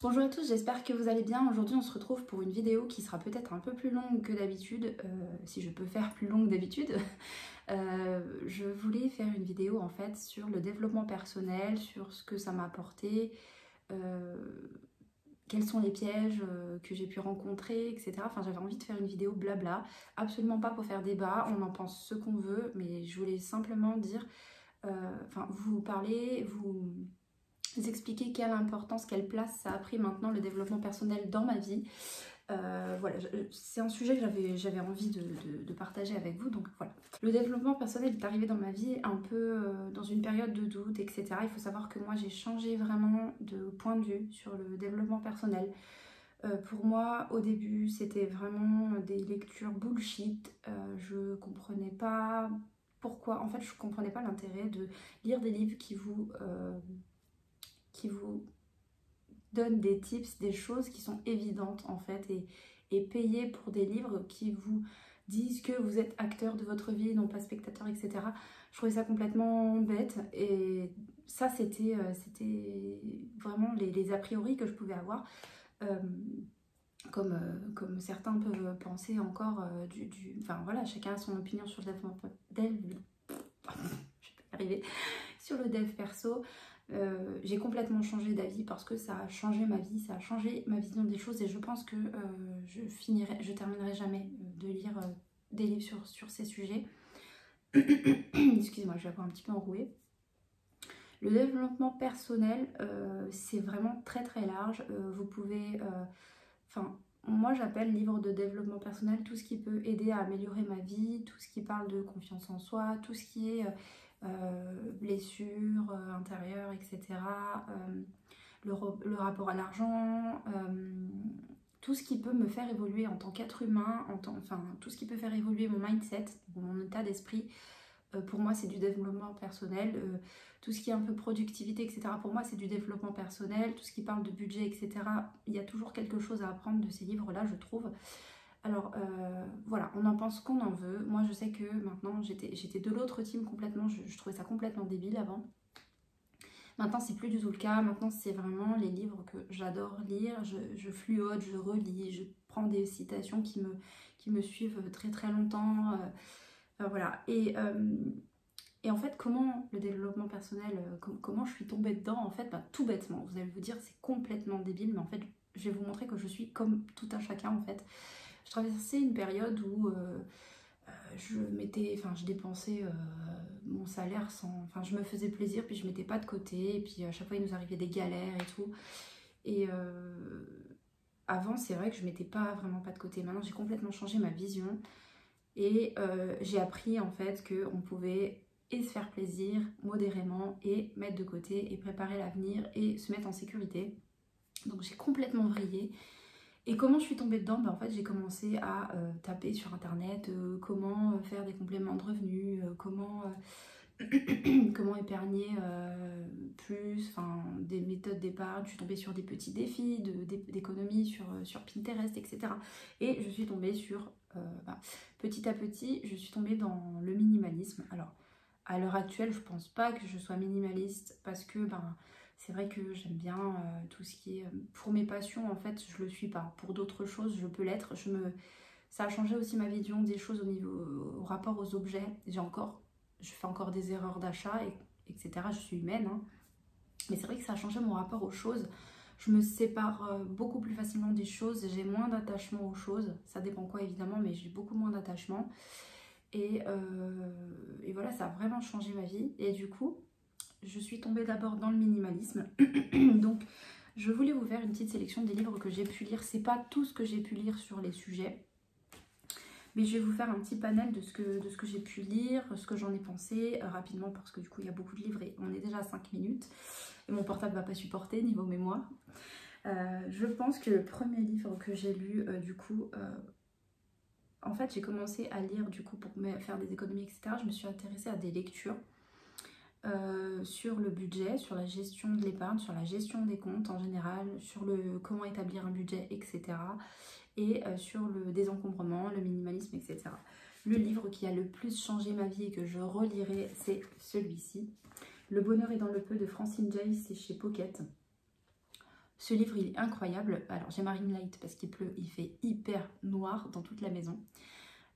Bonjour à tous, j'espère que vous allez bien. Aujourd'hui on se retrouve pour une vidéo qui sera peut-être un peu plus longue que d'habitude, si je peux faire plus longue d'habitude. Je voulais faire une vidéo en fait sur le développement personnel, sur ce que ça m'a apporté, quels sont les pièges que j'ai pu rencontrer, etc. Enfin j'avais envie de faire une vidéo blabla, absolument pas pour faire débat, on en pense ce qu'on veut, mais je voulais simplement dire, vous parler, vous expliquer quelle importance, quelle place ça a pris maintenant le développement personnel dans ma vie. Voilà, c'est un sujet que j'avais envie de partager avec vous, donc voilà. Le développement personnel est arrivé dans ma vie un peu dans une période de doute, etc. Il faut savoir que moi j'ai changé vraiment de point de vue sur le développement personnel. Pour moi, au début, c'était vraiment des lectures bullshit. Je comprenais pas pourquoi, en fait, je comprenais pas l'intérêt de lire des livres qui vous donne des tips, des choses qui sont évidentes en fait, et payer pour des livres qui vous disent que vous êtes acteur de votre vie, non pas spectateur, etc. Je trouvais ça complètement bête, et ça c'était vraiment les a priori que je pouvais avoir, comme certains peuvent penser encore Enfin voilà, chacun a son opinion sur le sur le dev perso. J'ai complètement changé d'avis parce que ça a changé ma vie, ça a changé ma vision des choses, et je pense que je terminerai jamais de lire des livres sur ces sujets. Excusez-moi, je vais avoir un petit peu enrouée. Le développement personnel, c'est vraiment très très large. Vous pouvez... moi j'appelle livre de développement personnel tout ce qui peut aider à améliorer ma vie, tout ce qui parle de confiance en soi, tout ce qui est blessures intérieures, etc. Le rapport à l'argent, tout ce qui peut me faire évoluer en tant qu'être humain, tout ce qui peut faire évoluer mon mindset, mon état d'esprit. Pour moi c'est du développement personnel. Tout ce qui est un peu productivité, etc. pour moi c'est du développement personnel. Tout ce qui parle de budget, etc. il y a toujours quelque chose à apprendre de ces livres là, je trouve. Alors voilà, on en pense qu'on en veut. Moi je sais que maintenant j'étais de l'autre team complètement, je trouvais ça complètement débile avant. Maintenant c'est plus du tout le cas, maintenant c'est vraiment les livres que j'adore lire, je fluote, je relis, je prends des citations qui me suivent très très longtemps. Voilà, et en fait, comment le développement personnel, comment je suis tombée dedans, en fait, tout bêtement, vous allez vous dire c'est complètement débile, mais en fait je vais vous montrer que je suis comme tout un chacun en fait. Je traversais une période où je dépensais mon salaire je me faisais plaisir, puis je mettais pas de côté, et puis à chaque fois il nous arrivait des galères et tout. Et avant c'est vrai que je mettais pas de côté. Maintenant j'ai complètement changé ma vision, et j'ai appris en fait qu'on pouvait et se faire plaisir modérément et mettre de côté et préparer l'avenir et se mettre en sécurité. Donc j'ai complètement vrillé. Et comment je suis tombée dedans? En fait, j'ai commencé à taper sur internet comment faire des compléments de revenus, comment épargner plus, des méthodes d'épargne. Je suis tombée sur des petits défis d'économie sur Pinterest, etc. Et je suis tombée sur, petit à petit, je suis tombée dans le minimalisme. Alors, à l'heure actuelle, je pense pas que je sois minimaliste parce que c'est vrai que j'aime bien tout ce qui est... pour mes passions, en fait, je le suis pas. Pour d'autres choses, je peux l'être. Ça a changé aussi ma vision des choses au rapport aux objets. Je fais encore des erreurs d'achat, etc. Je suis humaine, hein. Mais c'est vrai que ça a changé mon rapport aux choses. Je me sépare beaucoup plus facilement des choses. J'ai moins d'attachement aux choses. Ça dépend quoi, évidemment, mais j'ai beaucoup moins d'attachement. Et voilà, ça a vraiment changé ma vie. Et du coup, je suis tombée d'abord dans le minimalisme. Donc, je voulais vous faire une petite sélection des livres que j'ai pu lire. C'est pas tout ce que j'ai pu lire sur les sujets, mais je vais vous faire un petit panel de ce que j'ai pu lire, ce que j'en ai pensé rapidement, parce que du coup, il y a beaucoup de livres et on est déjà à 5 minutes. Et mon portable va pas supporter niveau mémoire. Je pense que le premier livre que j'ai lu, en fait, j'ai commencé à lire du coup pour faire des économies, etc. Je me suis intéressée à des lectures sur le budget, sur la gestion de l'épargne, sur la gestion des comptes en général, sur comment établir un budget, etc. Et sur le désencombrement, le minimalisme, etc. Le livre qui a le plus changé ma vie et que je relirai, c'est celui-ci. Le bonheur est dans le peu de Francine Jay, c'est chez Pocket. Ce livre, il est incroyable. Alors, j'ai ma ring light parce qu'il pleut, il fait hyper noir dans toute la maison.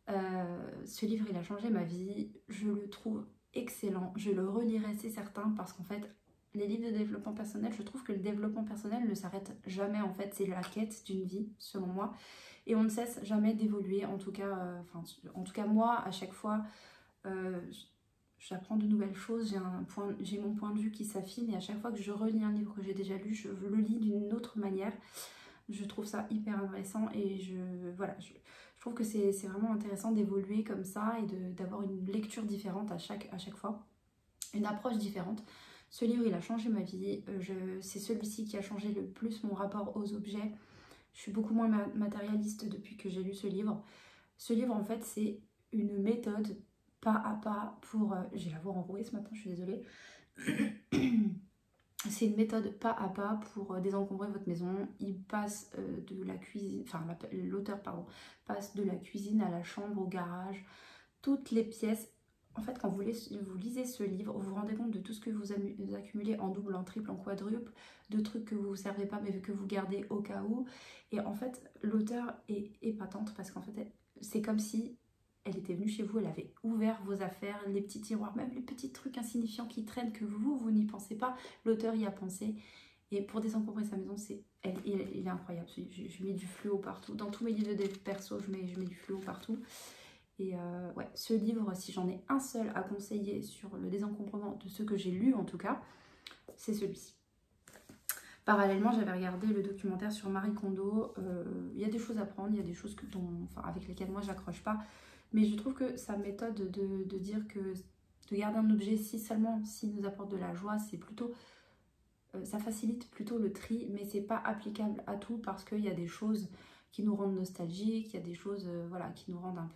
Ce livre, il a changé ma vie. Je le trouve excellent. Je le relirai, c'est certain, parce qu'en fait, les livres de développement personnel, je trouve que le développement personnel ne s'arrête jamais. En fait, c'est la quête d'une vie, selon moi. Et on ne cesse jamais d'évoluer. En tout cas, moi, à chaque fois, euh, j'apprends de nouvelles choses. J'ai mon point de vue qui s'affine. Et à chaque fois que je relis un livre que j'ai déjà lu, je le lis d'une autre manière. Je trouve ça hyper intéressant et je trouve que c'est vraiment intéressant d'évoluer comme ça et d'avoir une lecture différente à chaque fois, une approche différente. Ce livre, il a changé ma vie. C'est celui-ci qui a changé le plus mon rapport aux objets. Je suis beaucoup moins matérialiste depuis que j'ai lu ce livre. Ce livre, en fait, c'est une méthode pas à pas pour... j'ai la voix enrouée ce matin, je suis désolée. C'est une méthode pas à pas pour désencombrer votre maison. Il passe de la cuisine, enfin l'auteur pardon, passe de la cuisine à la chambre, au garage, toutes les pièces. En fait, quand vous lisez ce livre, vous vous rendez compte de tout ce que vous accumulez en double, en triple, en quadruple, de trucs que vous ne servez pas mais que vous gardez au cas où. Et en fait, l'auteur est épatante parce qu'en fait, c'est comme si elle était venue chez vous, elle avait ouvert vos affaires, les petits tiroirs, même les petits trucs insignifiants qui traînent que vous n'y pensez pas. L'auteur y a pensé. Et pour désencombrer sa maison, il est incroyable. Je mets du fluo partout. Dans tous mes livres de dev perso, je mets du fluo partout. Et ouais, ce livre, si j'en ai un seul à conseiller sur le désencombrement de ceux que j'ai lus en tout cas, c'est celui-ci. Parallèlement, j'avais regardé le documentaire sur Marie Kondo. Il y a des choses à prendre, il y a des choses avec lesquelles moi j'accroche pas. Mais je trouve que sa méthode de dire que de garder un objet si seulement s'il nous apporte de la joie, c'est plutôt... ça facilite plutôt le tri, mais c'est pas applicable à tout parce qu'il y a des choses qui nous rendent nostalgiques, il y a des choses voilà, qui nous rendent un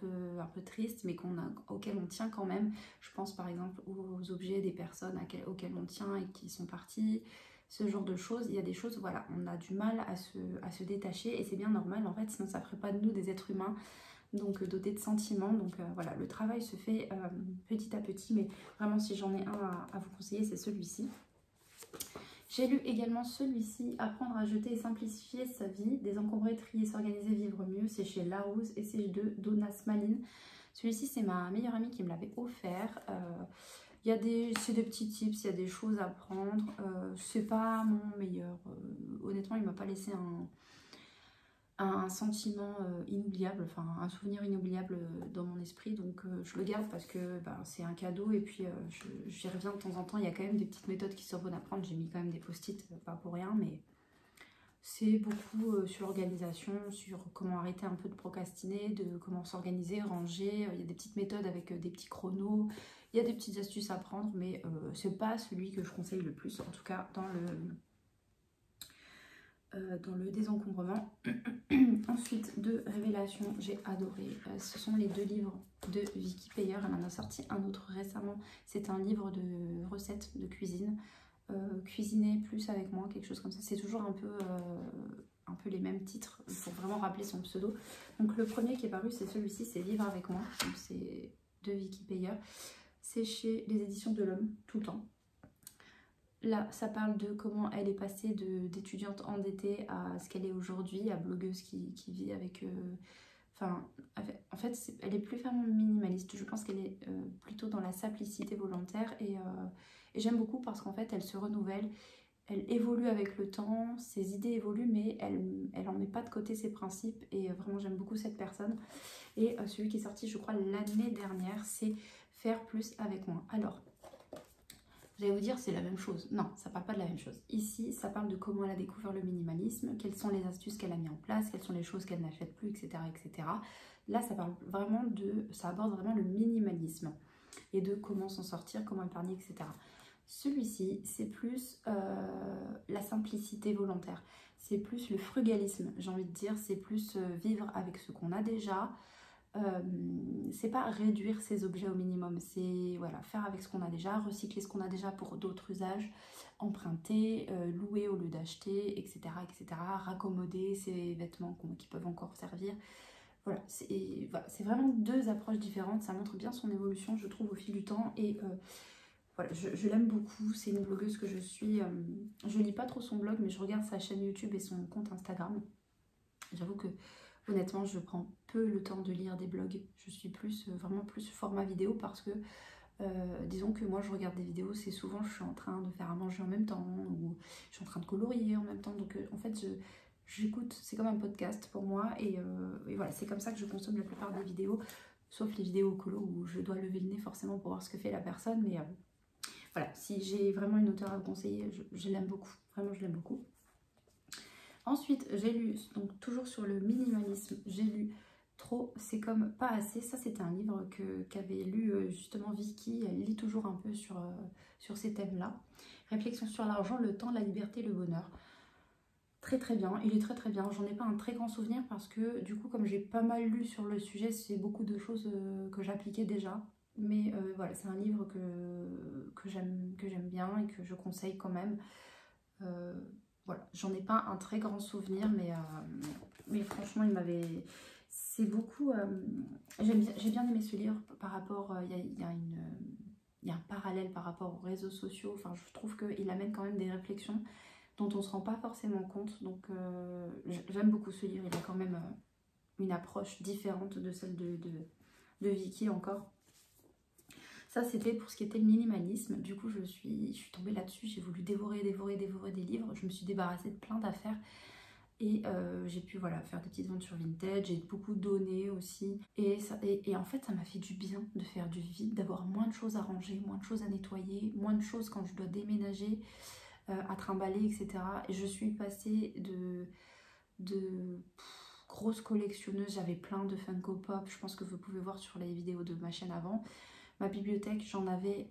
peu tristes, mais auxquelles on tient quand même. Je pense par exemple aux objets des personnes auxquelles on tient et qui sont partis, ce genre de choses. Il y a des choses, voilà, on a du mal à se détacher et c'est bien normal en fait, sinon ça ferait pas de nous des êtres humains. Donc dotés de sentiments, donc voilà, le travail se fait petit à petit, mais vraiment si j'en ai un à vous conseiller, c'est celui-ci. J'ai lu également celui-ci, Apprendre à jeter et simplifier sa vie, désencombrer, trier, s'organiser, vivre mieux. C'est chez Larousse et c'est de Donna Smalin. Celui-ci, c'est ma meilleure amie qui me l'avait offert. C'est des petits tips, il y a des choses à prendre. C'est pas mon meilleur. Honnêtement, il m'a pas laissé un sentiment inoubliable, enfin un souvenir inoubliable dans mon esprit, donc je le garde parce que c'est un cadeau et puis j'y reviens de temps en temps. Il y a quand même des petites méthodes qui sont bonnes à prendre, j'ai mis quand même des post-it, pas pour rien, mais c'est beaucoup sur l'organisation, sur comment arrêter un peu de procrastiner, de comment s'organiser, ranger. Il y a des petites méthodes avec des petits chronos, il y a des petites astuces à prendre, mais c'est pas celui que je conseille le plus, en tout cas dans le désencombrement. Ensuite, de révélations, j'ai adoré. Ce sont les 2 livres de Vicky Payer. Elle en a sorti un autre récemment. C'est un livre de recettes de cuisine. Cuisiner plus avec moi, quelque chose comme ça. C'est toujours un peu les mêmes titres pour vraiment rappeler son pseudo. Donc le premier qui est paru, c'est celui-ci, c'est Vivre avec moi. Donc c'est de Vicky Payer. C'est chez les éditions de l'Homme, tout le temps. Là, ça parle de comment elle est passée d'étudiante endettée à ce qu'elle est aujourd'hui, à blogueuse qui vit avec... en fait, elle est plus vraiment minimaliste. Je pense qu'elle est plutôt dans la simplicité volontaire. Et j'aime beaucoup parce qu'en fait, elle se renouvelle. Elle évolue avec le temps, ses idées évoluent, mais elle en met pas de côté ses principes. Et vraiment, j'aime beaucoup cette personne. Et celui qui est sorti, je crois, l'année dernière, c'est Faire plus avec moins. Alors... vous allez vous dire c'est la même chose. Non, ça parle pas de la même chose. Ici, ça parle de comment elle a découvert le minimalisme, quelles sont les astuces qu'elle a mis en place, quelles sont les choses qu'elle n'achète plus, etc., etc. Là, ça aborde vraiment le minimalisme et de comment s'en sortir, comment épargner, etc. Celui-ci, c'est plus la simplicité volontaire. C'est plus le frugalisme, j'ai envie de dire. C'est plus vivre avec ce qu'on a déjà. C'est pas réduire ses objets au minimum, c'est voilà, faire avec ce qu'on a déjà, recycler ce qu'on a déjà pour d'autres usages, emprunter, louer au lieu d'acheter, etc., etc., raccommoder ses vêtements qui peuvent encore servir. Voilà, c'est vraiment 2 approches différentes. Ça montre bien son évolution, je trouve, au fil du temps. Et voilà, je l'aime beaucoup, c'est une blogueuse que je suis. Je lis pas trop son blog, mais je regarde sa chaîne YouTube et son compte Instagram. J'avoue que honnêtement, je prends peu le temps de lire des blogs. Je suis plus vraiment plus format vidéo parce que disons que moi je regarde des vidéos, c'est souvent je suis en train de faire à manger en même temps ou je suis en train de colorier en même temps. Donc en fait j'écoute, c'est comme un podcast pour moi et voilà, c'est comme ça que je consomme la plupart des vidéos, sauf les vidéos colo où je dois lever le nez forcément pour voir ce que fait la personne. Mais voilà, si j'ai vraiment une auteure à vous conseiller, je l'aime beaucoup, vraiment je l'aime beaucoup. Ensuite, j'ai lu, donc toujours sur le minimalisme, j'ai lu Trop, c'est comme pas assez. Ça, c'était un livre qu'avait lu justement Vicky. Elle lit toujours un peu sur ces thèmes-là. Réflexion sur l'argent, le temps, la liberté, le bonheur. Très très bien, il est très très bien. J'en ai pas un très grand souvenir parce que du coup, comme j'ai pas mal lu sur le sujet, c'est beaucoup de choses que j'appliquais déjà. Mais voilà, c'est un livre que j'aime bien et que je conseille quand même. Euh, voilà, j'en ai pas un très grand souvenir, mais franchement, il m'avait... C'est beaucoup... j'ai bien aimé ce livre par rapport... il y a un parallèle par rapport aux réseaux sociaux. Enfin, je trouve qu'il amène quand même des réflexions dont on ne se rend pas forcément compte. Donc, j'aime beaucoup ce livre. Il a quand même une approche différente de celle de Vicky encore. Ça, c'était pour ce qui était le minimalisme. Du coup, je suis tombée là-dessus. J'ai voulu dévorer des livres. Je me suis débarrassée de plein d'affaires. Et j'ai pu voilà, faire des petites ventes sur Vinted. J'ai beaucoup donné aussi. Et en fait, ça m'a fait du bien de faire du vide, d'avoir moins de choses à ranger, moins de choses à nettoyer, moins de choses quand je dois déménager, à trimballer, etc. Et je suis passée de grosse collectionneuse. J'avais plein de Funko Pop. Je pense que vous pouvez voir sur les vidéos de ma chaîne avant. Ma bibliothèque, j'en avais,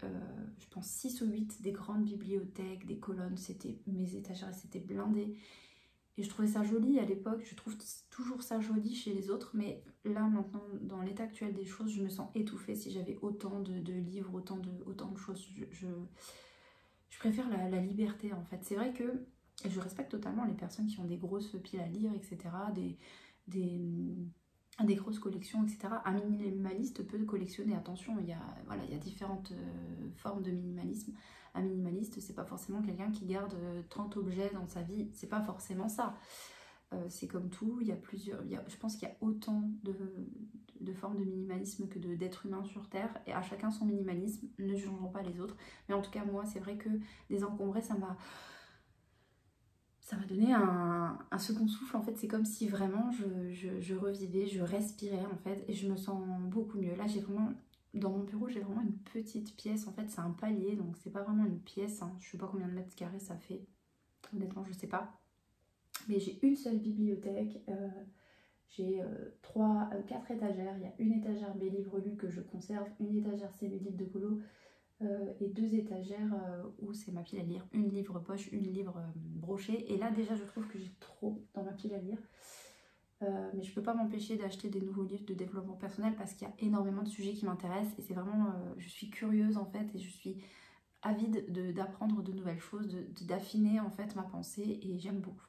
je pense, 6 ou 8, des grandes bibliothèques, des colonnes, c'était mes étagères, c'était blindé. Et je trouvais ça joli à l'époque, je trouve toujours ça joli chez les autres, mais là, maintenant, dans l'état actuel des choses, je me sens étouffée si j'avais autant de livres, autant de choses. Je préfère la liberté, en fait. C'est vrai que je respecte totalement les personnes qui ont des grosses piles à lire, etc., des grosses collections, etc. Un minimaliste peut collectionner, attention, voilà, il y a différentes formes de minimalisme. Un minimaliste, c'est pas forcément quelqu'un qui garde 30 objets dans sa vie, c'est pas forcément ça. C'est comme tout, il y a plusieurs, je pense qu'il y a autant de formes de minimalisme que d'êtres humains sur Terre, et à chacun son minimalisme, ne jugeons pas les autres. Mais en tout cas, moi, c'est vrai que désencombrer, ça m'a donné un second souffle. En fait, c'est comme si vraiment je revivais, je respirais en fait, et je me sens beaucoup mieux. Là, j'ai vraiment, dans mon bureau, j'ai vraiment une petite pièce. En fait, c'est un palier, donc c'est pas vraiment une pièce, hein. Je sais pas combien de mètres carrés ça fait, honnêtement, je sais pas. Mais j'ai une seule bibliothèque, j'ai 4 étagères. Il y a une étagère mes livres lus que je conserve, une étagère c'est mes livres de colo, et 2 étagères où c'est ma pile à lire, une livre poche, une livre brochée. Et là déjà je trouve que j'ai trop dans ma pile à lire, mais je peux pas m'empêcher d'acheter des nouveaux livres de développement personnel parce qu'il y a énormément de sujets qui m'intéressent, et c'est vraiment, je suis curieuse en fait, et je suis avide d'apprendre de nouvelles choses, d'affiner en fait ma pensée, et j'aime beaucoup.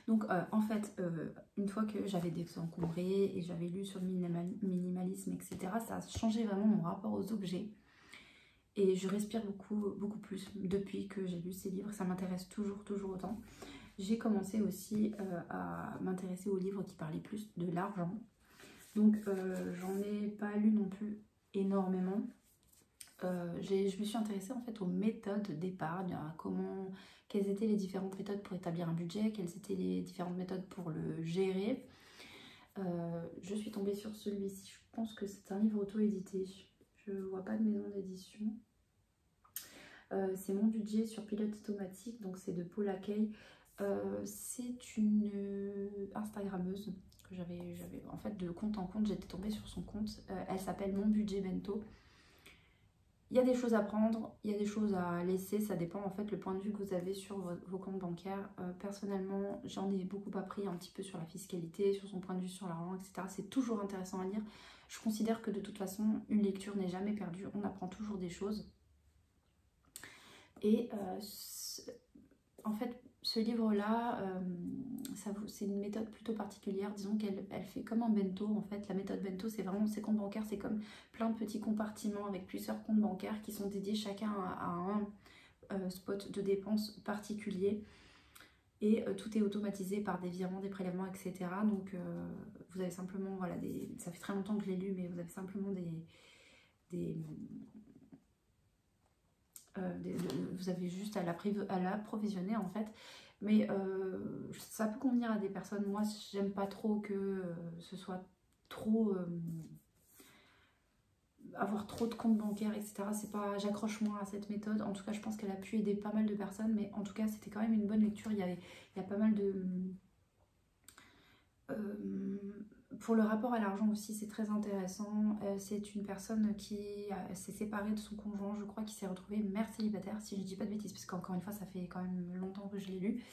Donc en fait, une fois que j'avais désencombré et j'avais lu sur le minimalisme, etc., ça a changé vraiment mon rapport aux objets. Et je respire beaucoup plus depuis que j'ai lu ces livres. Ça m'intéresse toujours autant. J'ai commencé aussi à m'intéresser aux livres qui parlaient plus de l'argent. Donc j'en ai pas lu non plus énormément. Je me suis intéressée en fait aux méthodes d'épargne, à quelles étaient les différentes méthodes pour établir un budget, quelles étaient les différentes méthodes pour le gérer. Je suis tombée sur celui-ci, je pense que c'est un livre auto-édité, je vois pas de maison d'édition. C'est Mon budget sur pilote automatique, donc c'est de Paula Kay. C'est une Instagrammeuse que j'avais en fait de compte en compte, j'étais tombée sur son compte. Elle s'appelle Mon budget bento. Il y a des choses à prendre, il y a des choses à laisser, ça dépend en fait le point de vue que vous avez sur vos comptes bancaires. Personnellement, j'en ai beaucoup appris un petit peu sur la fiscalité, sur son point de vue sur l'argent, etc. C'est toujours intéressant à lire. Je considère que de toute façon, une lecture n'est jamais perdue, on apprend toujours des choses. Et en fait, ce livre-là, c'est une méthode plutôt particulière. Disons qu'elle fait comme un bento en fait. La méthode bento, c'est vraiment ses comptes bancaires, c'est comme plein de petits compartiments avec plusieurs comptes bancaires qui sont dédiés chacun à un spot de dépenses particulier. Et tout est automatisé par des virements, des prélèvements, etc. Donc vous avez simplement, voilà, ça fait très longtemps que je l'ai lu, mais vous avez simplement vous avez juste à l'approvisionner en fait. Mais ça peut convenir à des personnes. Moi, j'aime pas trop que ce soit trop... avoir trop de comptes bancaires, etc. C'est pas, j'accroche moins à cette méthode. En tout cas, je pense qu'elle a pu aider pas mal de personnes. Mais en tout cas, c'était quand même une bonne lecture. Il y a pas mal de... pour le rapport à l'argent aussi, c'est très intéressant. C'est une personne qui s'est séparée de son conjoint, je crois, qui s'est retrouvée mère célibataire, si je dis pas de bêtises, parce qu'encore une fois, ça fait quand même longtemps que je l'ai lu.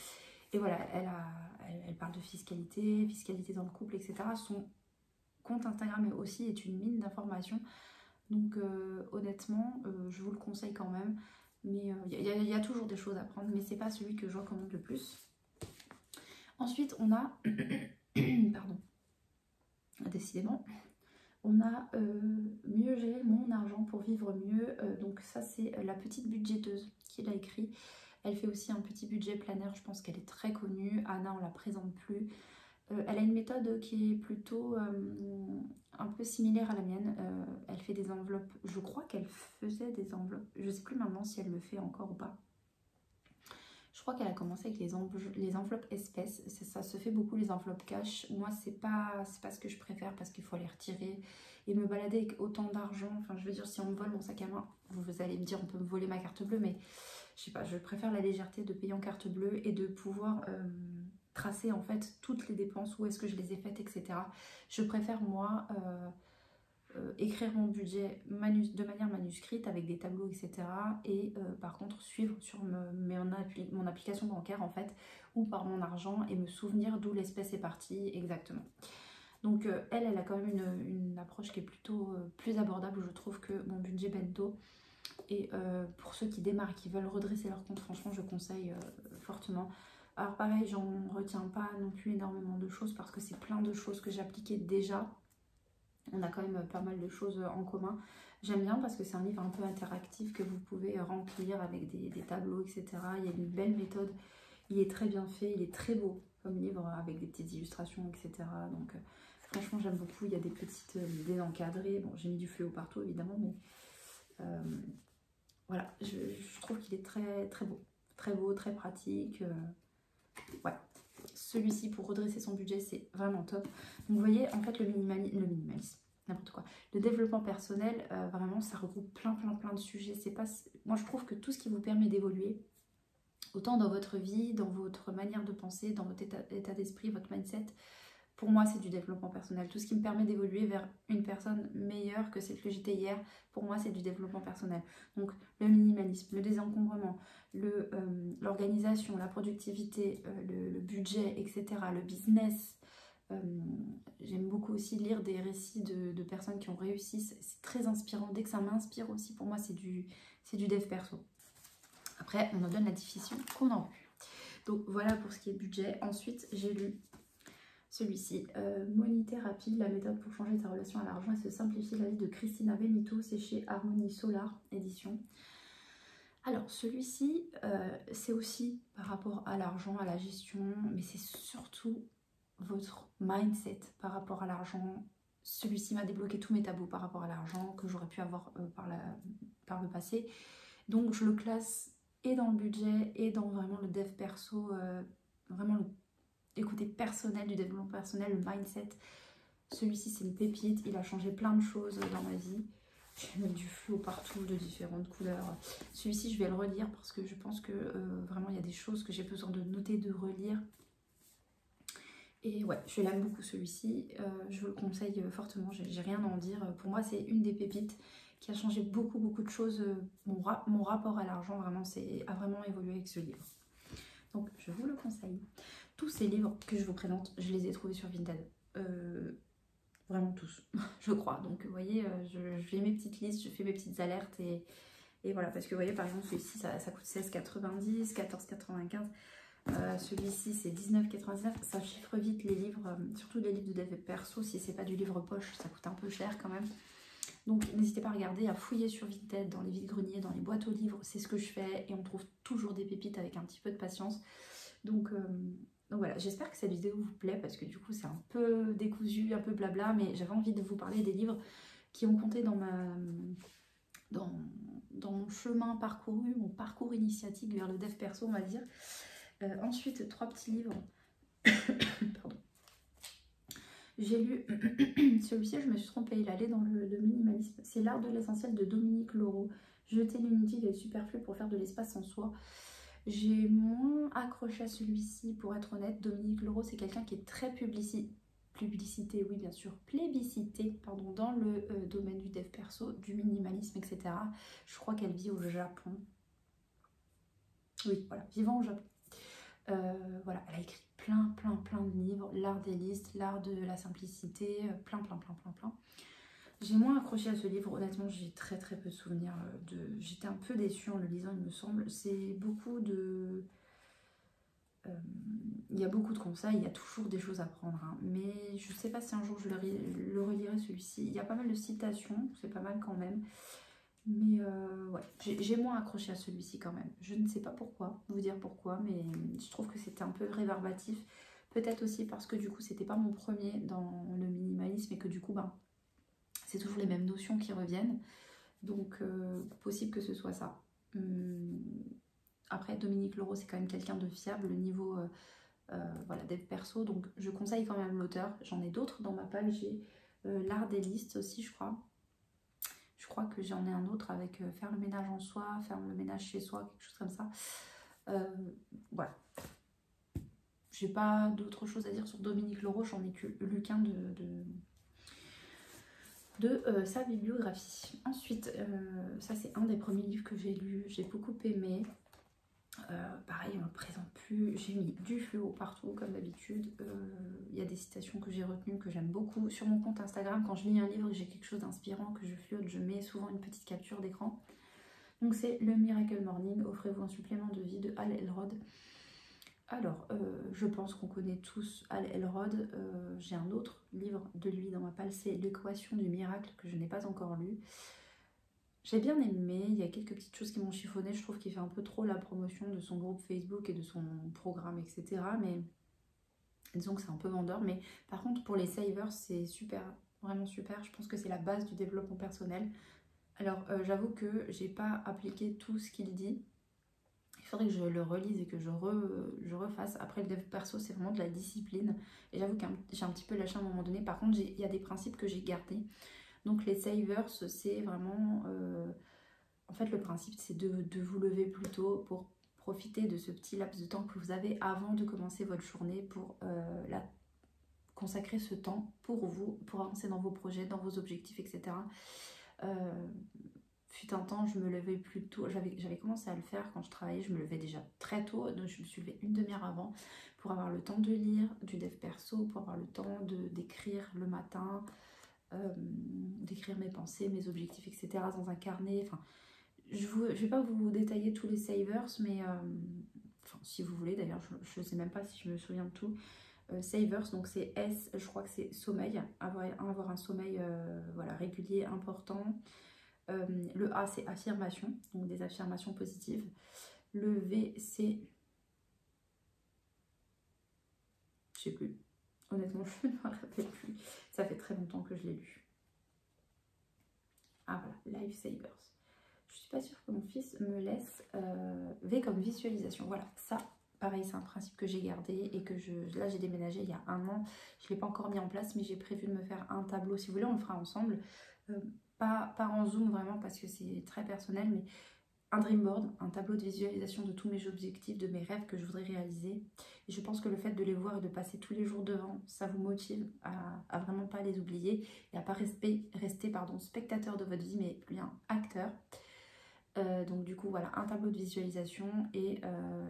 Et voilà, elle parle de fiscalité dans le couple, etc. Son compte Instagram aussi est une mine d'informations. Donc honnêtement, je vous le conseille quand même. Mais il y a toujours des choses à prendre, mais c'est pas celui que je recommande le plus. Ensuite, on a... Pardon. Décidément. On a mieux gérer mon argent pour vivre mieux. Donc ça, c'est la petite budgéteuse qui l'a écrit. Elle fait aussi un petit budget planner. Je pense qu'elle est très connue. Anna, on la présente plus. Elle a une méthode qui est plutôt un peu similaire à la mienne. Elle fait des enveloppes. Je crois qu'elle faisait des enveloppes. Je ne sais plus maintenant si elle le fait encore ou pas. Je crois qu'elle a commencé avec les enveloppes espèces. Ça se fait beaucoup, les enveloppes cash. Moi, c'est pas ce que je préfère parce qu'il faut les retirer. Et me balader avec autant d'argent. Enfin, je veux dire, si on me vole mon sac à main, vous allez me dire, on peut me voler ma carte bleue. Mais je sais pas, je préfère la légèreté de payer en carte bleue et de pouvoir... tracer en fait toutes les dépenses, où est-ce que je les ai faites, etc. Je préfère moi écrire mon budget de manière manuscrite avec des tableaux, etc. Et par contre suivre sur mon application bancaire en fait, ou par mon argent, et me souvenir d'où l'espèce est partie exactement. Donc elle a quand même une approche qui est plutôt plus abordable, je trouve, que mon budget bento. Et pour ceux qui démarrent, qui veulent redresser leur compte, franchement je conseille fortement. Alors pareil, j'en retiens pas non plus énormément de choses parce que c'est plein de choses que j'appliquais déjà. On a quand même pas mal de choses en commun. J'aime bien parce que c'est un livre un peu interactif que vous pouvez remplir avec des tableaux, etc. Il y a une belle méthode, il est très bien fait, il est très beau comme livre avec des petites illustrations, etc. Donc franchement j'aime beaucoup, il y a des petites désencadrées. Bon, j'ai mis du fluo partout évidemment, mais voilà, je trouve qu'il est très beau, très pratique. Ouais, celui-ci pour redresser son budget, c'est vraiment top. Donc vous voyez, en fait, le minimalisme, n'importe quoi. Le développement personnel, vraiment, ça regroupe plein de sujets. C'est pas... Moi, je trouve que tout ce qui vous permet d'évoluer, autant dans votre vie, dans votre manière de penser, dans votre état d'esprit, votre mindset, pour moi, c'est du développement personnel. Tout ce qui me permet d'évoluer vers une personne meilleure que celle que j'étais hier, pour moi, c'est du développement personnel. Donc, le minimalisme, le désencombrement, l'organisation, la productivité, le budget, etc., le business. J'aime beaucoup aussi lire des récits de personnes qui ont réussi. C'est très inspirant. Dès que ça m'inspire aussi, pour moi, c'est du dev perso. Après, on en donne la définition qu'on en veut. Donc, voilà pour ce qui est budget. Ensuite, j'ai lu celui-ci, Money Therapy, la méthode pour changer ta relation à l'argent et se simplifier la vie, de Cristina Benito. C'est chez Harmonie Solar Édition. Alors celui-ci, c'est aussi par rapport à l'argent, à la gestion, mais c'est surtout votre mindset par rapport à l'argent. Celui-ci m'a débloqué tous mes tabous par rapport à l'argent que j'aurais pu avoir par le passé. Donc je le classe et dans le budget et dans vraiment le dev perso, vraiment le côté personnel, du développement personnel, le mindset. Celui-ci, c'est une pépite. Il a changé plein de choses dans ma vie. J'ai mis du fluo partout, de différentes couleurs. Celui-ci, je vais le relire parce que je pense que vraiment, il y a des choses que j'ai besoin de noter, de relire. Et ouais, je l'aime beaucoup celui-ci. Je vous le conseille fortement. J'ai rien à en dire. Pour moi, c'est une des pépites qui a changé beaucoup de choses. Mon rapport à l'argent, vraiment, a vraiment évolué avec ce livre. Donc, je vous le conseille. Tous ces livres que je vous présente, je les ai trouvés sur Vinted. Vraiment tous, je crois. Donc, vous voyez, je fais mes petites listes, je fais mes petites alertes. Et voilà, parce que vous voyez, par exemple, celui-ci, ça coûte 16,90, 14,95. Celui-ci c'est 19,99 €. Ça chiffre vite les livres, surtout les livres de dev perso. Si c'est pas du livre poche, ça coûte un peu cher quand même. Donc n'hésitez pas à regarder, à fouiller sur Vinted, dans les vides-greniers, dans les boîtes aux livres. C'est ce que je fais et on trouve toujours des pépites avec un petit peu de patience. Donc voilà, j'espère que cette vidéo vous plaît parce que du coup c'est un peu décousu, un peu blabla, mais j'avais envie de vous parler des livres qui ont compté dans mon chemin parcouru, mon parcours initiatique vers le dev perso, on va dire. Ensuite, 3 petits livres. Pardon. J'ai lu celui-ci, je me suis trompée, il allait dans le minimalisme. C'est L'art de l'essentiel de Dominique Lauro. Jeter l'inutile et le superflu pour faire de l'espace en soi. J'ai moins accroché à celui-ci, pour être honnête. Dominique Lauro, c'est quelqu'un qui est très plébiscité, oui bien sûr, plébiscité, pardon, dans le domaine du dev perso, du minimalisme, etc. Je crois qu'elle vit au Japon. Oui, voilà, vivant au Japon. Voilà, elle a écrit plein de livres, l'art des listes, l'art de la simplicité, plein. J'ai moins accroché à ce livre, honnêtement j'ai très peu de souvenirs j'étais un peu déçue en le lisant, il me semble. C'est beaucoup de... il y a beaucoup de conseils, il y a toujours des choses à prendre, hein. Mais je sais pas si un jour je le relirai celui-ci. Il y a pas mal de citations, c'est pas mal quand même. Mais ouais, j'ai moins accroché à celui-ci quand même. Je ne sais pas pourquoi, vous dire pourquoi, mais je trouve que c'était un peu rébarbatif. Peut-être aussi parce que du coup, c'était pas mon premier dans le minimalisme et que du coup, ben, c'est toujours les mêmes notions qui reviennent. Donc, possible que ce soit ça. Après, Dominique Lauro, c'est quand même quelqu'un de fiable au niveau voilà, dev perso. Donc, je conseille quand même l'auteur. J'en ai d'autres dans ma page. J'ai l'art des listes aussi, je crois. Je crois que j'en ai un autre avec faire le ménage en soi, faire le ménage chez soi, quelque chose comme ça. Voilà. J'ai pas d'autre chose à dire sur Dominique Lauro, j'en ai lu qu'un de sa bibliographie. Ensuite, ça c'est un des premiers livres que j'ai lu, j'ai beaucoup aimé. Pareil, on ne le présente plus. J'ai mis du fluo partout, comme d'habitude. Il y a des citations que j'ai retenues, que j'aime beaucoup. Sur mon compte Instagram, quand je lis un livre et j'ai quelque chose d'inspirant, que je flotte, je mets souvent une petite capture d'écran. Donc c'est Le Miracle Morning, offrez-vous un supplément de vie de Hal Elrod. Alors, je pense qu'on connaît tous Hal Elrod. J'ai un autre livre de lui dans ma palle, c'est L'équation du miracle, que je n'ai pas encore lu. J'ai bien aimé, il y a quelques petites choses qui m'ont chiffonné. Je trouve qu'il fait un peu trop la promotion de son groupe Facebook et de son programme, etc. Mais disons que c'est un peu vendeur. Mais par contre, pour les savers, c'est super, vraiment super. Je pense que c'est la base du développement personnel. Alors, j'avoue que j'ai pas appliqué tout ce qu'il dit. Il faudrait que je le relise et que je refasse. Après, le dev perso, c'est vraiment de la discipline. Et j'avoue que j'ai un petit peu lâché à un moment donné. Par contre, il y a des principes que j'ai gardés. Donc, les savers, c'est vraiment... en fait, le principe, c'est de vous lever plus tôt pour profiter de ce petit laps de temps que vous avez avant de commencer votre journée pour consacrer ce temps pour vous, pour avancer dans vos projets, dans vos objectifs, etc. Fut un temps, je me levais plus tôt. J'avais commencé à le faire quand je travaillais. Je me levais déjà très tôt. Donc, je me suis levée une demi-heure avant pour avoir le temps de lire du dev perso, pour avoir le temps d'écrire le matin, d'écrire mes pensées, mes objectifs, etc. dans un carnet. Enfin, je vais pas vous détailler tous les savers, mais enfin, si vous voulez, d'ailleurs, je ne sais même pas si je me souviens de tout. Savers, donc c'est S, je crois que c'est sommeil, avoir un sommeil voilà, régulier, important. Le A, c'est affirmation, donc des affirmations positives. Le V, c'est... je sais plus. Honnêtement, je ne me rappelle plus. Ça fait très longtemps que je l'ai lu. Ah voilà, Lifesavers. Je suis pas sûre que mon fils me laisse V comme visualisation. Voilà, ça, pareil, c'est un principe que j'ai gardé et que là, j'ai déménagé il y a un an. Je ne l'ai pas encore mis en place, mais j'ai prévu de me faire un tableau. Si vous voulez, on le fera ensemble. Pas en zoom vraiment parce que c'est très personnel, mais un dream board, un tableau de visualisation de tous mes objectifs, de mes rêves que je voudrais réaliser. Et je pense que le fait de les voir et de passer tous les jours devant, ça vous motive à vraiment pas les oublier et à pas rester spectateur de votre vie, mais bien acteur. Donc du coup voilà, un tableau de visualisation et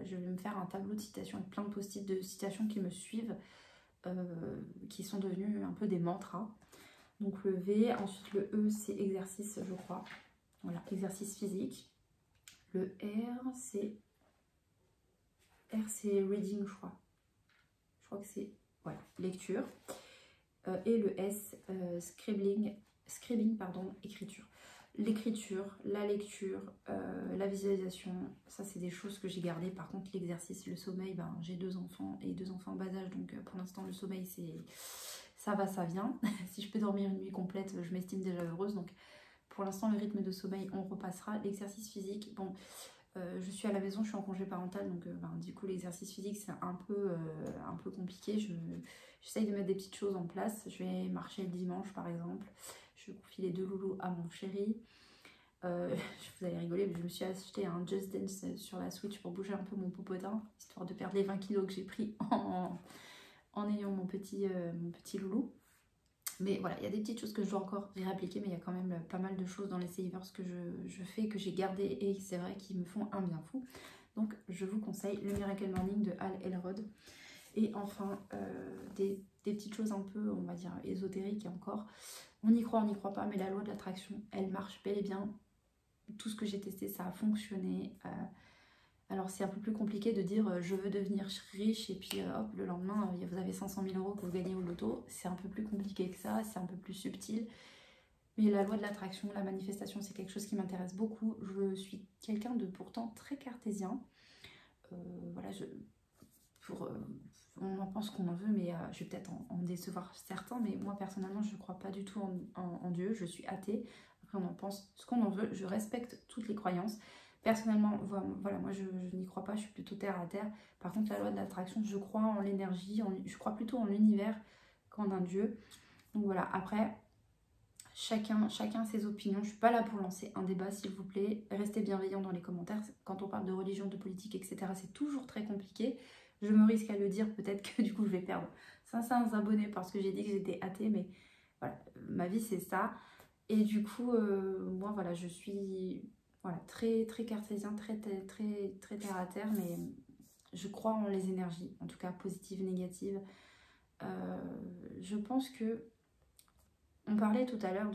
je vais me faire un tableau de citations avec plein de post-it de citations qui me suivent, qui sont devenues un peu des mantras. Donc le V, ensuite le E c'est exercice je crois, voilà, exercice physique. Le R c'est R c'est reading, je crois. Je crois que c'est, voilà, lecture. Et le S, scribbling, pardon, écriture. L'écriture, la lecture, la visualisation, ça c'est des choses que j'ai gardées. Par contre l'exercice, le sommeil, ben, j'ai 2 enfants et 2 enfants en bas âge, donc pour l'instant le sommeil c'est ça va, ça vient. Si je peux dormir une nuit complète, je m'estime déjà heureuse. Donc pour l'instant le rythme de sommeil on repassera. L'exercice physique, bon, je suis à la maison, je suis en congé parental, donc ben, du coup l'exercice physique c'est un peu compliqué. J'essaye de mettre des petites choses en place. Je vais marcher le dimanche par exemple. Je confie les 2 loulous à mon chéri. Vous allez rigoler, mais je me suis acheté un Just Dance sur la Switch pour bouger un peu mon popotin, histoire de perdre les 20 kilos que j'ai pris en ayant mon petit loulou. Mais voilà, il y a des petites choses que je dois encore réappliquer, mais il y a quand même pas mal de choses dans les savers que je fais, que j'ai gardé et c'est vrai qu'ils me font un bien fou. Donc je vous conseille le Miracle Morning de Hal Elrod. Et enfin, des petites choses un peu, on va dire, ésotériques et encore. On y croit, on n'y croit pas, mais la loi de l'attraction, elle marche bel et bien. Tout ce que j'ai testé, ça a fonctionné. Alors c'est un peu plus compliqué de dire je veux devenir riche et puis hop, le lendemain, vous avez 500 000 € que vous gagnez au loto. C'est un peu plus compliqué que ça, c'est un peu plus subtil. Mais la loi de l'attraction, la manifestation, c'est quelque chose qui m'intéresse beaucoup. Je suis quelqu'un de pourtant très cartésien. Voilà, on en pense qu'on en veut, mais je vais peut-être en décevoir certains. Mais moi, personnellement, je ne crois pas du tout en Dieu. Je suis athée. Après, on en pense ce qu'on en veut. Je respecte toutes les croyances. Personnellement, voilà, moi, je n'y crois pas. Je suis plutôt terre à terre. Par contre, la loi de l'attraction, je crois en l'énergie. Je crois plutôt en l'univers qu'en un Dieu. Donc voilà, après... Chacun ses opinions. Je ne suis pas là pour lancer un débat, s'il vous plaît. Restez bienveillants dans les commentaires. Quand on parle de religion, de politique, etc., c'est toujours très compliqué. Je me risque à le dire, peut-être que du coup, je vais perdre 500 abonnés parce que j'ai dit que j'étais athée, mais voilà, ma vie, c'est ça. Et du coup, moi, voilà, je suis voilà, très, très cartésien, très, très, très terre à terre, mais je crois en les énergies, en tout cas positives, négatives. Je pense que on parlait tout à l'heure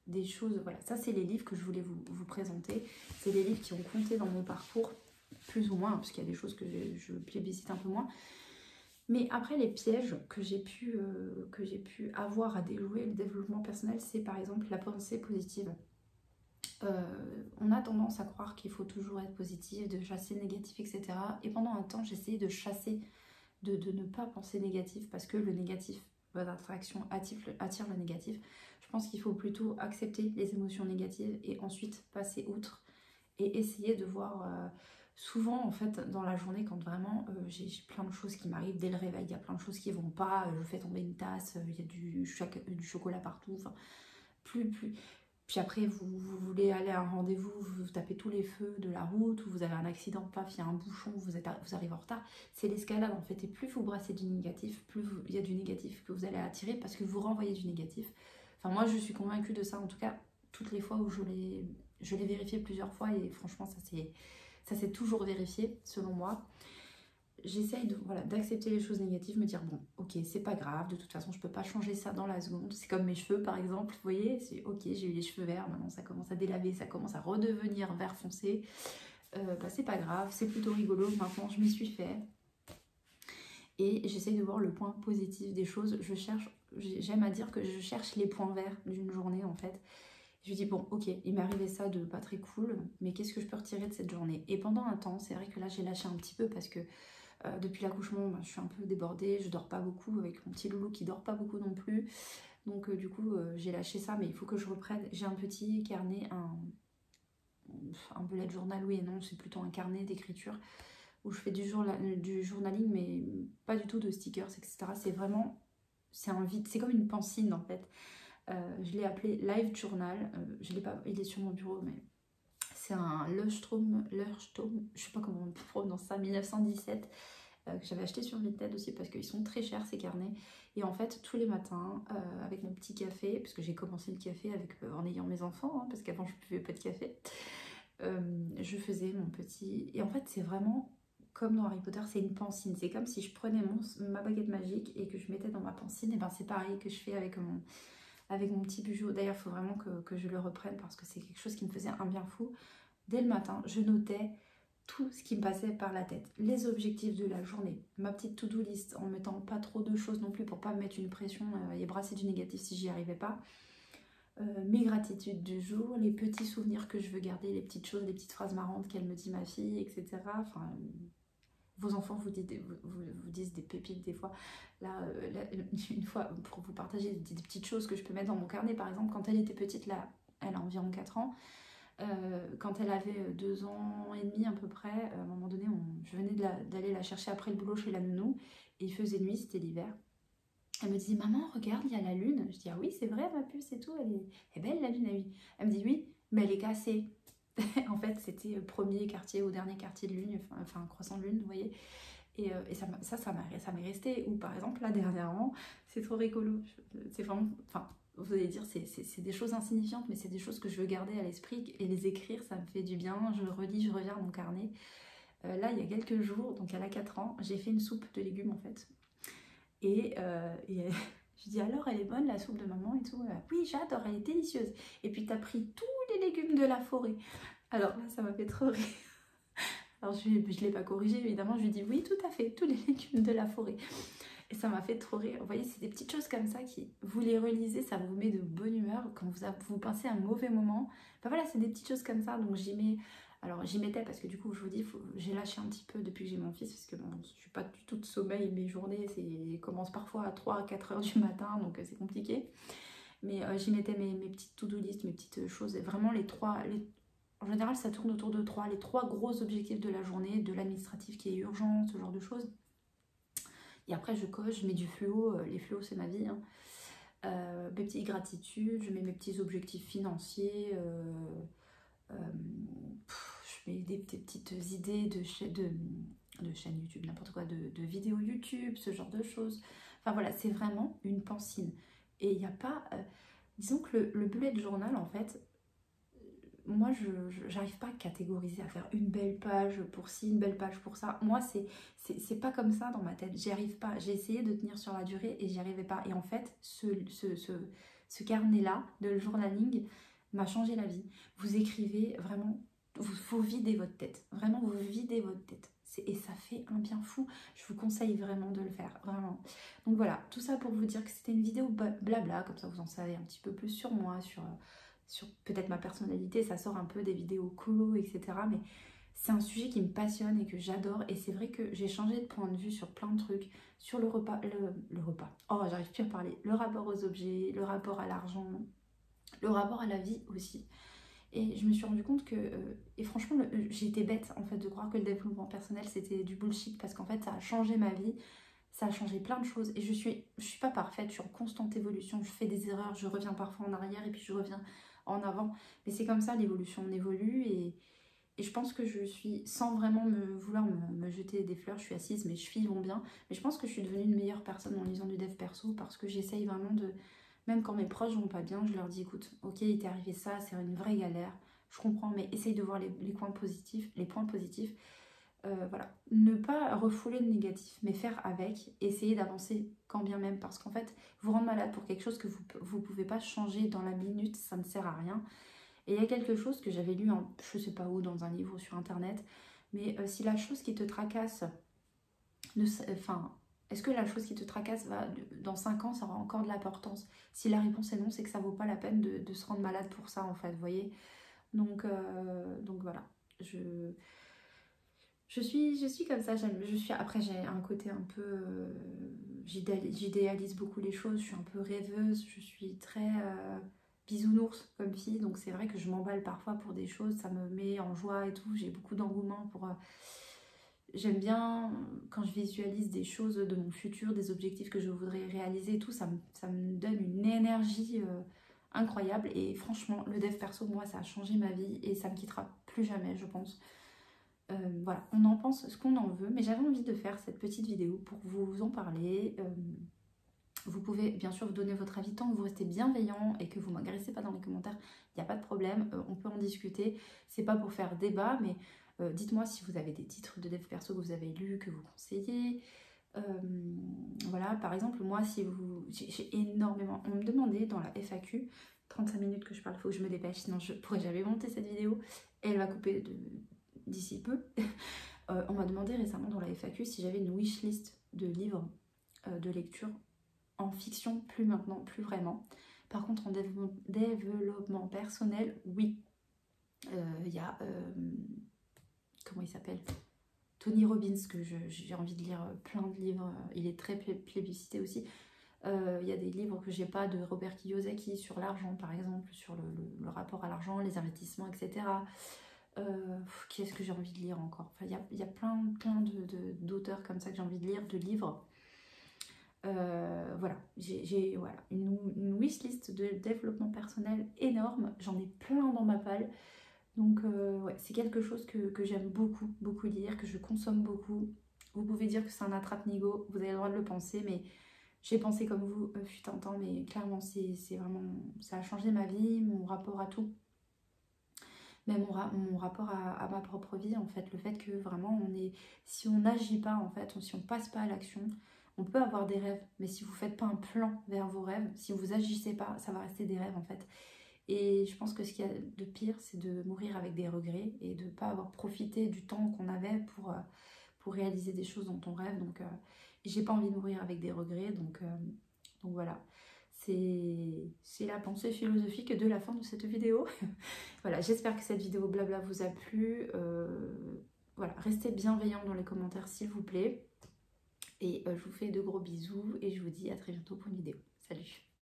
des choses, voilà, ça c'est les livres que je voulais vous présenter. C'est des livres qui ont compté dans mon parcours, plus ou moins, parce qu'il y a des choses que je plébiscite un peu moins. Mais après, les pièges que j'ai pu avoir à déjouer le développement personnel, c'est par exemple la pensée positive. On a tendance à croire qu'il faut toujours être positif, de chasser le négatif, etc. Et pendant un temps, j'essayais de chasser, de ne pas penser négatif, parce que le négatif, votre attraction attire le négatif. Je pense qu'il faut plutôt accepter les émotions négatives et ensuite passer outre et essayer de voir... souvent, en fait, dans la journée, quand vraiment j'ai plein de choses qui m'arrivent dès le réveil, il y a plein de choses qui vont pas, je fais tomber une tasse, il y a du chocolat partout, enfin, Puis après, vous voulez aller à un rendez-vous, vous tapez tous les feux de la route, ou vous avez un accident, paf, il y a un bouchon, vous arrivez en retard. C'est l'escalade en fait. Et plus vous brassez du négatif, plus il y a du négatif que vous allez attirer parce que vous renvoyez du négatif. Enfin, moi, je suis convaincue de ça. En tout cas, toutes les fois où je l'ai vérifié plusieurs fois et franchement, ça s'est toujours vérifié selon moi. J'essaye d'accepter les choses négatives, me dire bon, ok, c'est pas grave, de toute façon je peux pas changer ça dans la seconde. C'est comme mes cheveux par exemple, vous voyez, c'est ok, j'ai eu les cheveux verts, maintenant ça commence à délaver, ça commence à redevenir vert foncé. C'est pas grave, c'est plutôt rigolo, maintenant je m'y suis fait. Et j'essaye de voir le point positif des choses. J'aime à dire que je cherche les points verts d'une journée en fait. Je me dis bon, ok, il m'est arrivé ça de pas très cool, mais qu'est-ce que je peux retirer de cette journée? Et pendant un temps, c'est vrai que là j'ai lâché un petit peu parce que depuis l'accouchement, je suis un peu débordée, je dors pas beaucoup avec mon petit loulou qui dort pas beaucoup non plus. Donc du coup, j'ai lâché ça, mais il faut que je reprenne. J'ai un petit carnet, un bullet journal, oui et non, c'est plutôt un carnet d'écriture où je fais du journaling, mais pas du tout de stickers, etc. C'est vraiment, c'est comme une pancine en fait. Je l'ai appelé Live Journal, je l'ai pas, il est sur mon bureau, mais c'est un Leuchtturm, je sais pas comment on prononce ça, 1917, que j'avais acheté sur Vinted aussi parce qu'ils sont très chers ces carnets. Et en fait, tous les matins, avec mon petit café, parce que j'ai commencé le café en ayant mes enfants, hein, parce qu'avant je ne buvais pas de café, je faisais mon petit... Et en fait, c'est vraiment comme dans Harry Potter, c'est une pancine. C'est comme si je prenais ma baguette magique et que je mettais dans ma pancine. Et ben c'est pareil que je fais avec mon petit bijou. D'ailleurs, il faut vraiment que je le reprenne parce que c'est quelque chose qui me faisait un bien fou. Dès le matin, je notais tout ce qui me passait par la tête. Les objectifs de la journée, ma petite to-do list, en mettant pas trop de choses non plus pour pas me mettre une pression et brasser du négatif si j'y arrivais pas. Mes gratitudes du jour, les petits souvenirs que je veux garder, les petites choses, les petites phrases marrantes qu'elle me dit ma fille, etc. Enfin, vos enfants vous disent des pépites des fois. Là, une fois, pour vous partager des petites choses que je peux mettre dans mon carnet, par exemple, quand elle était petite, là, elle a environ 4 ans, quand elle avait 2 ans et demi à peu près, à un moment donné, je venais d'aller la chercher après le boulot chez la nounou, et il faisait nuit, c'était l'hiver. Elle me disait, maman, regarde, il y a la lune. Je dis, ah oui, c'est vrai, ma puce et tout, elle est belle la lune, ah oui. Elle me dit, oui, mais elle est cassée. En fait, c'était premier quartier ou dernier quartier de lune, enfin croissant de lune, vous voyez. Et ça m'est resté. Ou par exemple, là, dernièrement, c'est trop rigolo. C'est vraiment, enfin, vous allez dire, c'est des choses insignifiantes, mais c'est des choses que je veux garder à l'esprit et les écrire, ça me fait du bien. Je relis, je reviens à mon carnet. Là, il y a quelques jours, donc elle a 4 ans, j'ai fait une soupe de légumes en fait. Et je dis alors, elle est bonne la soupe de maman et tout. Oui, j'adore, elle est délicieuse. Et puis t'as pris tous les légumes de la forêt. Alors là, ça m'a fait trop rire. Alors je ne l'ai pas corrigé, évidemment, je lui dis oui, tout à fait, tous les légumes de la forêt. Et ça m'a fait trop rire. Vous voyez, c'est des petites choses comme ça qui, vous les relisez, ça vous met de bonne humeur. Quand vous pensez à un mauvais moment, ben voilà, c'est des petites choses comme ça. Donc j'y mets, alors j'y mettais parce que du coup, je vous dis, j'ai lâché un petit peu depuis que j'ai mon fils, parce que bon, je ne suis pas du tout de sommeil, mes journées commencent parfois à 3 à 4 heures du matin, donc c'est compliqué. Mais j'y mettais mes petites to-do list, mes petites choses, et vraiment en général, ça tourne autour de les trois gros objectifs de la journée, de l'administratif qui est urgent, ce genre de choses. Et après, je coche, je mets du fluo. Les fluos, c'est ma vie. Hein. Mes petites gratitudes, je mets mes petits objectifs financiers. Je mets des petites idées de chaîne YouTube, n'importe quoi, de vidéos YouTube, ce genre de choses. Enfin voilà, c'est vraiment une pancine. Et il n'y a pas... disons que le bullet journal, en fait, moi, je n'arrive pas à catégoriser, à faire une belle page pour ci, une belle page pour ça. Moi, c'est pas comme ça dans ma tête. J'y arrive pas. J'ai essayé de tenir sur la durée et j'y arrivais pas. Et en fait, ce carnet-là de journaling m'a changé la vie. Vous écrivez vraiment, vous videz votre tête. Vraiment, vous videz votre tête. Et ça fait un bien fou. Je vous conseille vraiment de le faire, vraiment. Donc voilà, tout ça pour vous dire que c'était une vidéo blabla, comme ça vous en savez un petit peu plus sur moi, sur peut-être ma personnalité, ça sort un peu des vidéos colo, etc. Mais c'est un sujet qui me passionne et que j'adore. Et c'est vrai que j'ai changé de point de vue sur plein de trucs. Sur le repas, le repas. Oh, j'arrive plus à parler. Le rapport aux objets, le rapport à l'argent, le rapport à la vie aussi. Et je me suis rendu compte que, et franchement, j'ai été bête en fait de croire que le développement personnel c'était du bullshit parce qu'en fait ça a changé ma vie, ça a changé plein de choses et je suis pas parfaite, je suis en constante évolution, je fais des erreurs, je reviens parfois en arrière et puis je reviens en avant. Mais c'est comme ça l'évolution, on évolue et je pense que je suis, sans vraiment vouloir me jeter des fleurs, je suis assise, mes chevilles vont bien, mais je pense que je suis devenue une meilleure personne en lisant du dev perso parce que j'essaye vraiment de... Même quand mes proches vont pas bien, je leur dis écoute, ok, il t'est arrivé ça, c'est une vraie galère, je comprends, mais essaye de voir les points positifs, voilà. Ne pas refouler le négatif, mais faire avec, essayer d'avancer quand bien même, parce qu'en fait, vous rendre malade pour quelque chose que vous pouvez pas changer dans la minute, ça ne sert à rien. Et il y a quelque chose que j'avais lu, je sais pas où, dans un livre ou sur internet, mais si la chose qui te tracasse, est-ce que la chose qui te tracasse dans 5 ans, ça aura encore de l'importance? Si la réponse est non, c'est que ça vaut pas la peine de se rendre malade pour ça, en fait, vous voyez. Donc voilà, je suis comme ça. Après, j'ai un côté un peu... j'idéalise beaucoup les choses, je suis un peu rêveuse, je suis très bisounours comme fille, donc c'est vrai que je m'emballe parfois pour des choses, ça me met en joie et tout, j'ai beaucoup d'engouement pour... J'aime bien quand je visualise des choses de mon futur, des objectifs que je voudrais réaliser et tout, ça me donne une énergie incroyable. Et franchement, le dev perso, moi, ça a changé ma vie et ça me quittera plus jamais, je pense. Voilà, on en pense ce qu'on en veut, mais j'avais envie de faire cette petite vidéo pour vous en parler. Vous pouvez bien sûr vous donner votre avis tant que vous restez bienveillant et que vous ne m'agressez pas dans les commentaires, il n'y a pas de problème, on peut en discuter. C'est pas pour faire débat, mais dites-moi si vous avez des titres de dev perso que vous avez lus, que vous conseillez. Voilà, par exemple, moi, si vous... J'ai énormément... On me demandait dans la FAQ, 35 minutes que je parle, il faut que je me dépêche, sinon je pourrais jamais monter cette vidéo. Et elle va couper d'ici peu. On m'a demandé récemment dans la FAQ si j'avais une wishlist de livres de lecture en fiction, plus maintenant, plus vraiment. Par contre, en développement personnel, oui. Il y a, comment il s'appelle, Tony Robbins, que j'ai envie de lire plein de livres. Il est très plébiscité aussi. Il y a des livres que j'ai pas de Robert Kiyosaki sur l'argent, par exemple, sur le rapport à l'argent, les investissements, etc. Qui est-ce que j'ai envie de lire encore? Enfin, il y a plein d'auteurs comme ça que j'ai envie de lire, de livres. Voilà, j'ai voilà, une wishlist de développement personnel énorme. J'en ai plein dans ma palle. Donc ouais, c'est quelque chose que j'aime beaucoup lire, que je consomme beaucoup. Vous pouvez dire que c'est un attrape-nigo, vous avez le droit de le penser, mais j'ai pensé comme vous, fut un temps, mais clairement c'est vraiment, ça a changé ma vie, mon rapport à tout. Même mon rapport à ma propre vie, en fait, le fait que vraiment si on n'agit pas, en fait, si on passe pas à l'action, on peut avoir des rêves, mais si vous faites pas un plan vers vos rêves, si vous agissez pas, ça va rester des rêves, en fait. Et je pense que ce qu'il y a de pire, c'est de mourir avec des regrets et de ne pas avoir profité du temps qu'on avait pour réaliser des choses dont on rêve. Donc, j'ai pas envie de mourir avec des regrets. Donc voilà, c'est la pensée philosophique de la fin de cette vidéo. Voilà, j'espère que cette vidéo blabla vous a plu. Voilà, restez bienveillants dans les commentaires s'il vous plaît. Et je vous fais de gros bisous et je vous dis à très bientôt pour une vidéo. Salut!